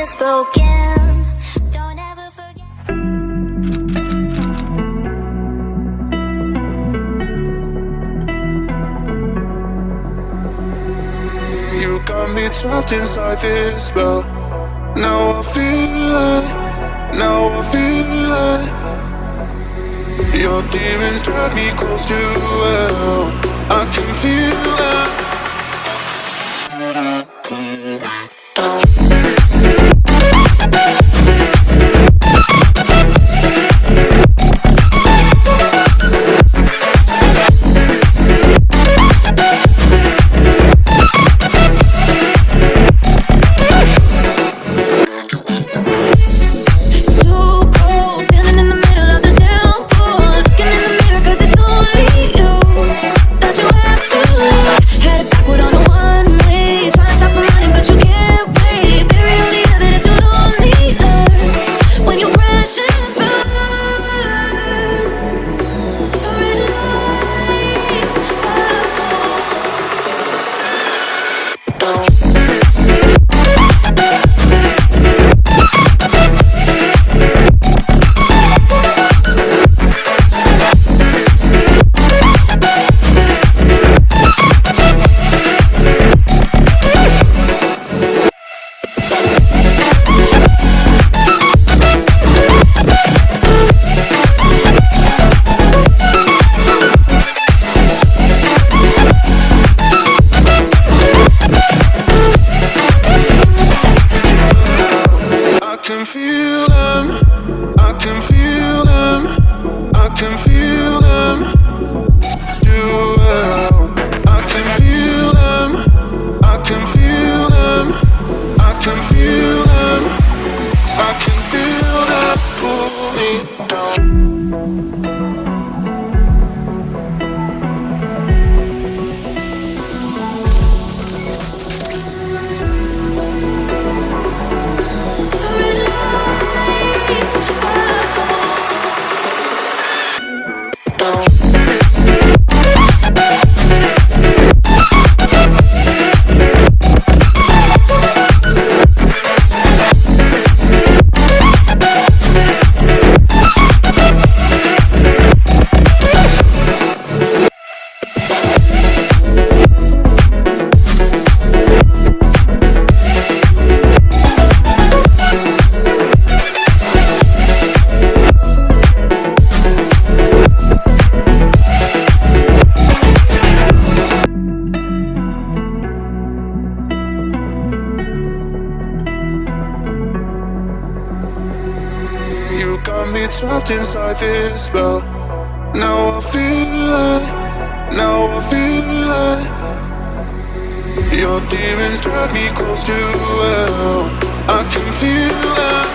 spoken. Don't ever forget. You got me trapped inside this spell. Now I feel like your demons drag me close to hell. I can feel that. Trapped inside this spell. Now I feel like your demons drag me close to hell. I can feel that.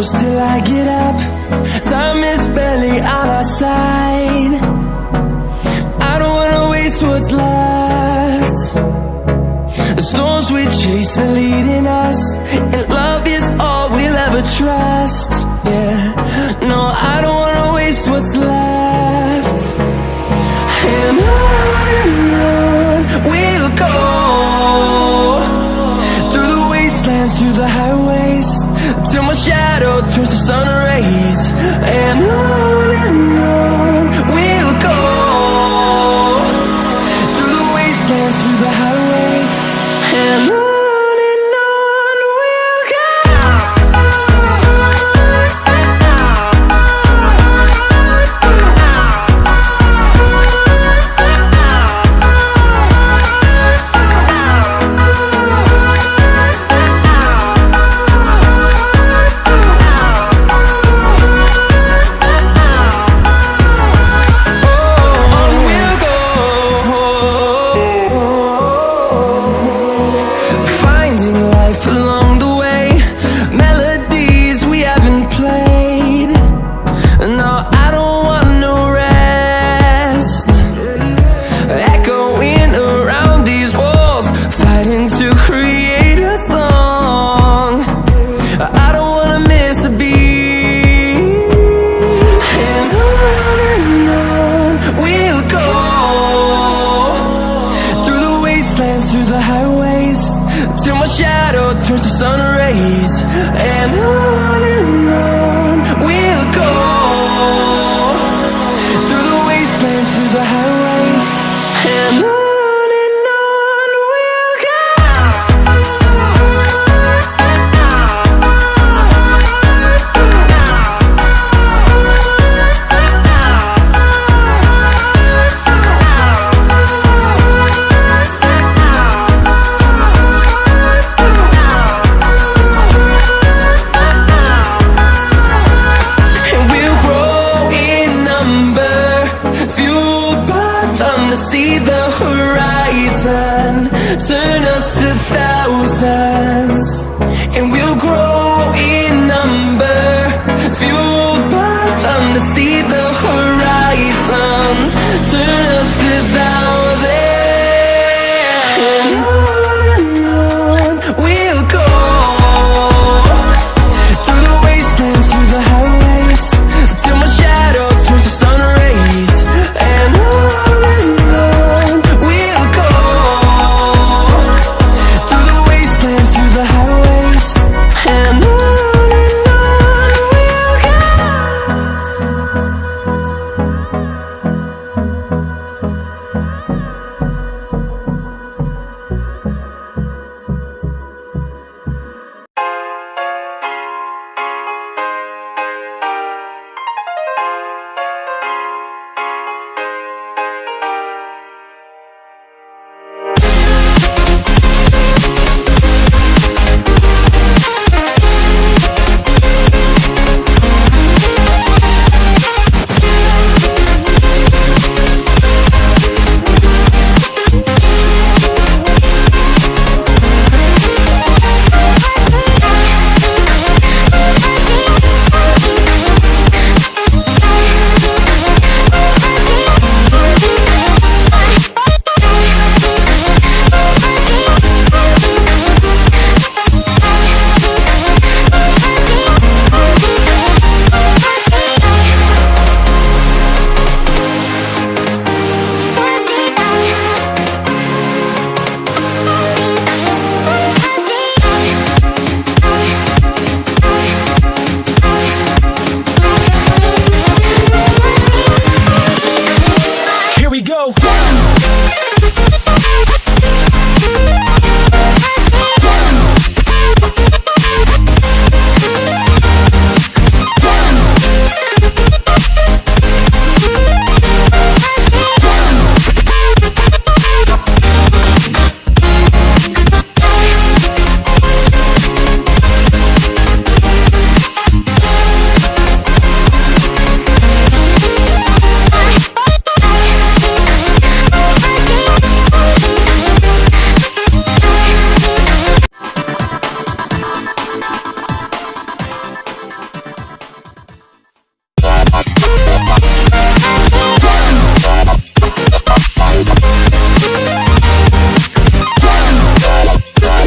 hours till I get up. Time is barely on our side. I don't wanna waste what's left. The storms we chase are leading us, and love is all we'll ever trust. Yeah, no, I don't wanna waste what's left. And on we'll go, through the wastelands, through the highways, till my shadow turns to sun rays. And on we'll go, through the wastelands, through the highways, and on we'll go. Through the highways, till my shadow turns to sun rays. And on we'll go, through the wastelands, through the highways, and on we'll go. See the horizon, turn us to thousands.